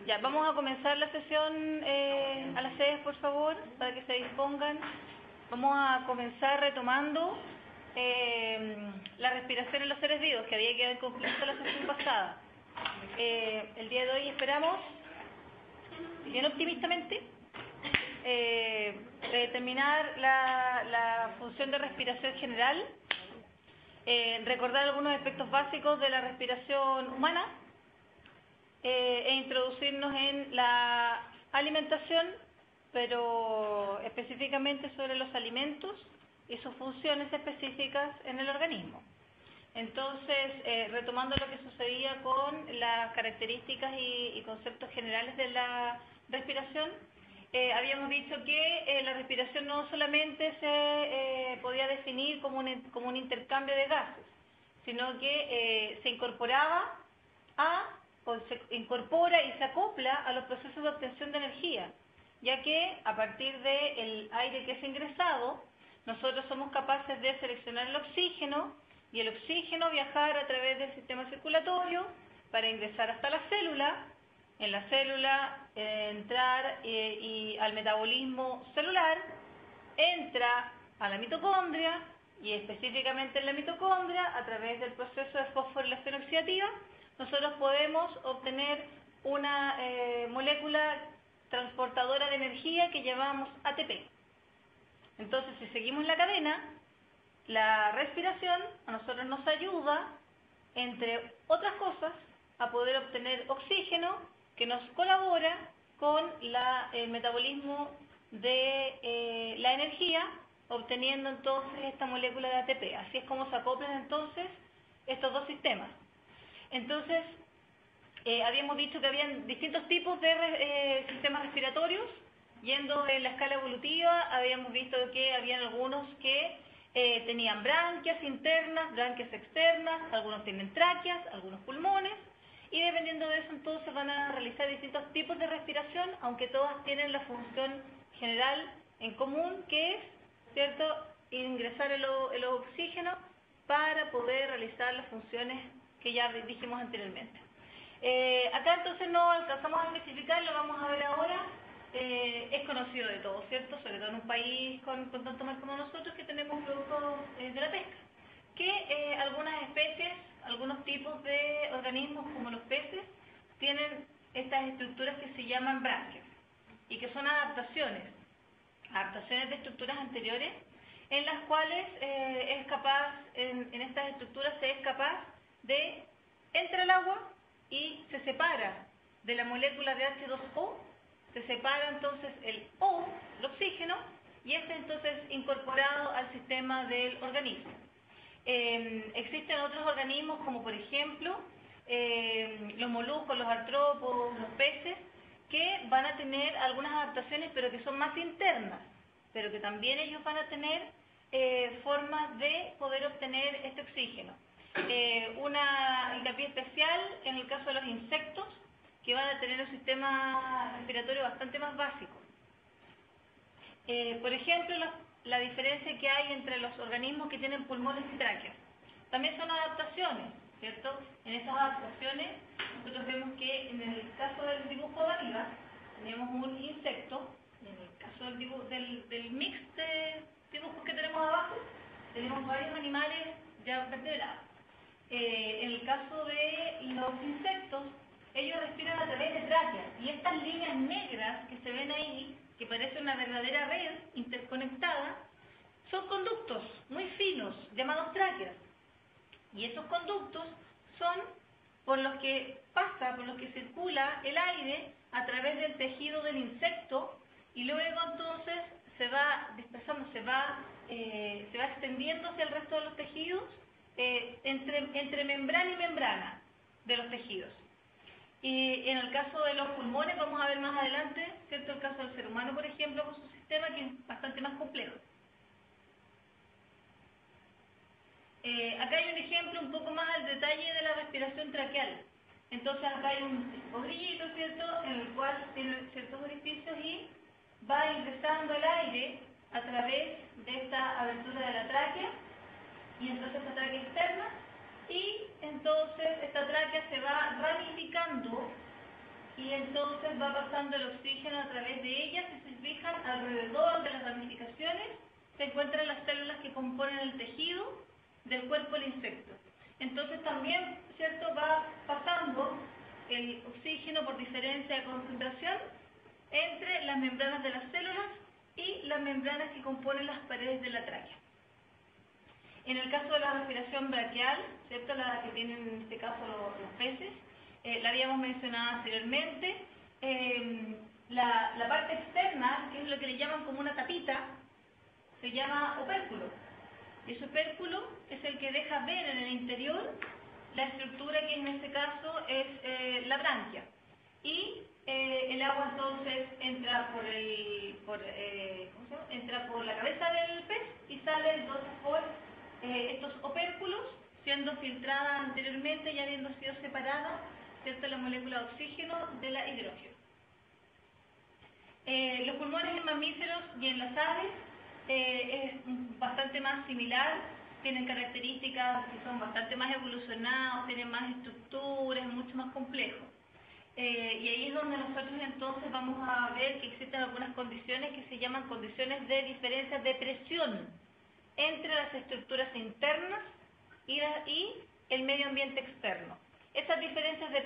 Ya, vamos a comenzar la sesión a las 6, por favor, para que se dispongan. Vamos a comenzar retomando la respiración en los seres vivos, que había quedado inconclusa la sesión pasada. El día de hoy esperamos, bien optimistamente, terminar la función de respiración general, recordar algunos aspectos básicos de la respiración humana, e introducirnos en la alimentación, pero específicamente sobre los alimentos y sus funciones específicas en el organismo. Entonces, retomando lo que sucedía con las características y conceptos generales de la respiración, habíamos dicho que la respiración no solamente se podía definir como un intercambio de gases, sino que se incorporaba se incorpora y se acopla a los procesos de obtención de energía, ya que a partir del aire que es ingresado, nosotros somos capaces de seleccionar el oxígeno y el oxígeno viajar a través del sistema circulatorio para ingresar hasta la célula, en la célula entrar y al metabolismo celular, entra a la mitocondria y específicamente en la mitocondria, a través del proceso de fosforilación oxidativa, nosotros podemos obtener una molécula transportadora de energía que llamamos ATP. Entonces, si seguimos la cadena, la respiración a nosotros nos ayuda, entre otras cosas, a poder obtener oxígeno que nos colabora con el metabolismo de la energía, obteniendo entonces esta molécula de ATP. Así es como se acoplan entonces estos dos sistemas. Entonces, habíamos dicho que habían distintos tipos de sistemas respiratorios. Yendo en la escala evolutiva, habíamos visto que habían algunos que tenían branquias internas, branquias externas, algunos tienen tráqueas, algunos pulmones, y dependiendo de eso entonces van a realizar distintos tipos de respiración, aunque todas tienen la función general en común, que es, ¿cierto?, ingresar el oxígeno para poder realizar las funciones que ya dijimos anteriormente. Acá entonces no alcanzamos a especificar, lo vamos a ver ahora. Es conocido de todos, ¿cierto? Sobre todo en un país con tanto mar como nosotros, que tenemos productos de la pesca, que algunas especies, algunos tipos de organismos como los peces, tienen estas estructuras que se llaman branquias y que son adaptaciones de estructuras anteriores, en las cuales es capaz, en estas estructuras se es capaz de, entra el agua y se separa de la molécula de H2O, se separa entonces el O, el oxígeno, y este entonces incorporado al sistema del organismo. Existen otros organismos como por ejemplo los moluscos, los artrópodos, los peces, que van a tener algunas adaptaciones pero que son más internas, pero que también ellos van a tener formas de poder obtener este oxígeno. Una hincapié especial en el caso de los insectos, que van a tener un sistema respiratorio bastante más básico. Por ejemplo, la diferencia que hay entre los organismos que tienen pulmones y tráqueas. También son adaptaciones, ¿cierto? En esas adaptaciones, nosotros vemos que en el caso del dibujo de arriba, tenemos un insecto, en el caso del mix de dibujos que tenemos abajo, tenemos varios animales ya vertebrados. En el caso de los insectos, ellos respiran a través de tráqueas, y estas líneas negras que se ven ahí, que parece una verdadera red interconectada, son conductos muy finos, llamados tráqueas. Y esos conductos son por los que circula el aire a través del tejido del insecto, y luego entonces se va dispersando, se va extendiendo hacia el resto de los tejidos, entre membrana y membrana de los tejidos. Y en el caso de los pulmones, vamos a ver más adelante, ¿cierto?, el caso del ser humano, por ejemplo, con su sistema, que es bastante más complejo. Acá hay un ejemplo un poco más al detalle de la respiración traqueal. Entonces acá hay un escodrillito, ¿cierto?, en el cual tiene ciertos orificios y va ingresando el aire a través de esta abertura de la tráquea, y entonces esta tráquea externa, y entonces esta tráquea se va ramificando y y entonces va pasando el oxígeno a través de ellas. Si se fijan, alrededor de las ramificaciones se encuentran las células que componen el tejido del cuerpo del insecto. Entonces también, ¿cierto?, va pasando el oxígeno por diferencia de concentración entre las membranas de las células y las membranas que componen las paredes de la tráquea. En el caso de la respiración braquial, ¿cierto?, la que tienen en este caso los peces, la habíamos mencionado anteriormente, la parte externa, que es lo que le llaman como una tapita, se llama opérculo. Y ese opérculo es el que deja ver en el interior la estructura que en este caso es la branquia. Y el agua entonces entra entra por la cabeza del pez y sale entonces por estos opérculos, siendo filtrada anteriormente y habiendo sido separada, ¿cierto?, la molécula de oxígeno de la hidrógeno. Los pulmones en mamíferos y en las aves es bastante más similar, tienen características que son bastante más evolucionadas, tienen más estructuras, mucho más complejos. Y ahí es donde nosotros entonces vamos a ver que existen algunas condiciones que se llaman condiciones de diferencia de presión entre las estructuras internas y el medio ambiente externo. Esas diferencias de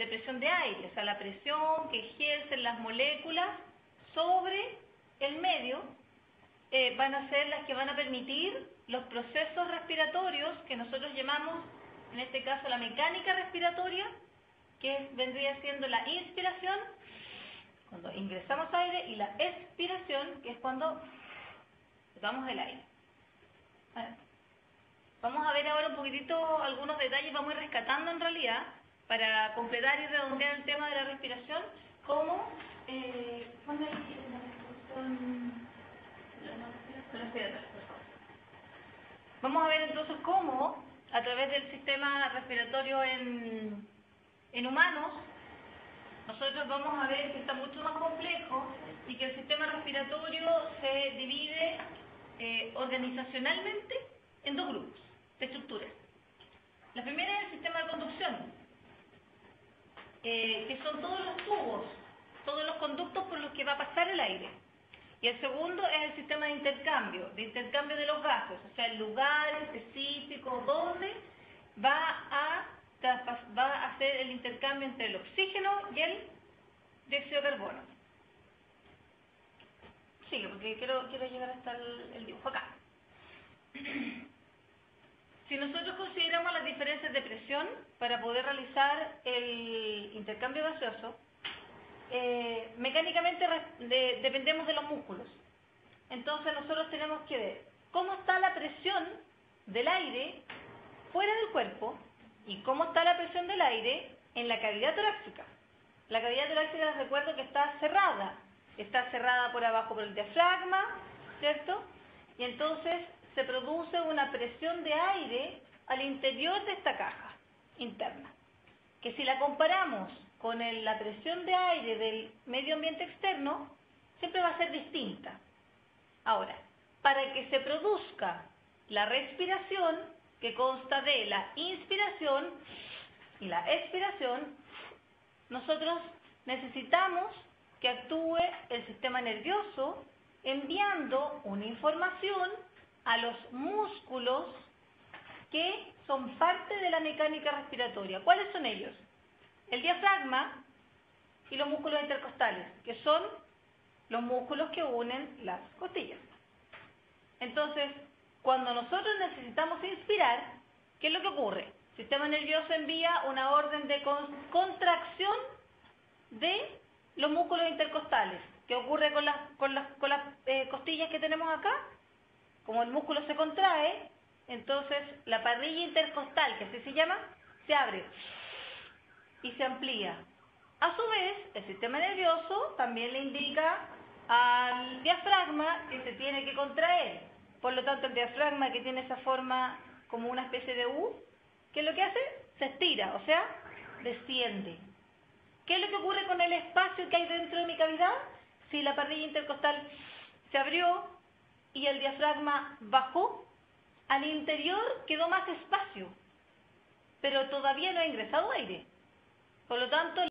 presión de aire, o sea, la presión que ejercen las moléculas sobre el medio, van a ser las que van a permitir los procesos respiratorios que nosotros llamamos, en este caso, la mecánica respiratoria, que vendría siendo la inspiración, cuando ingresamos aire, y la expiración, que es cuando botamos el aire. Vamos a ver ahora un poquitito algunos detalles, vamos a ir rescatando en realidad, para completar y redondear el tema de la respiración, como vamos a ver entonces cómo, a través del sistema respiratorio en humanos, nosotros vamos a ver que está mucho más complejo y que el sistema respiratorio se divide organizacionalmente en dos grupos de estructuras. La primera es el sistema de conducción, que son todos los tubos, todos los conductos por los que va a pasar el aire. Y el segundo es el sistema de intercambio de los gases, o sea, el lugar específico donde va a hacer el intercambio entre el oxígeno y el dióxido de carbono. Sigue, porque quiero llegar hasta el dibujo acá. Si nosotros consideramos las diferencias de presión para poder realizar el intercambio gaseoso, mecánicamente dependemos de los músculos. Entonces nosotros tenemos que ver cómo está la presión del aire fuera del cuerpo y cómo está la presión del aire en la cavidad torácica. La cavidad torácica, les recuerdo que está cerrada por abajo por el diafragma, ¿cierto? Y entonces se produce una presión de aire al interior de esta caja interna, que si la comparamos con la presión de aire del medio ambiente externo, siempre va a ser distinta. Ahora, para que se produzca la respiración, que consta de la inspiración y la expiración, nosotros necesitamos que actúe el sistema nervioso enviando una información a los músculos que son parte de la mecánica respiratoria. ¿Cuáles son ellos? El diafragma y los músculos intercostales, que son los músculos que unen las costillas. Entonces, cuando nosotros necesitamos inspirar, ¿qué es lo que ocurre? El sistema nervioso envía una orden de contracción de los músculos intercostales. ¿Qué ocurre con las costillas que tenemos acá? Como el músculo se contrae, entonces la parrilla intercostal, que así se llama, se abre y se amplía. A su vez, el sistema nervioso también le indica al diafragma que se tiene que contraer. Por lo tanto, el diafragma, que tiene esa forma como una especie de U, ¿qué es lo que hace? Se estira, o sea, desciende. ¿Qué es lo que ocurre con el espacio que hay dentro de mi cavidad? Si la parrilla intercostal se abrió y el diafragma bajó, al interior quedó más espacio, pero todavía no ha ingresado aire. Por lo tanto,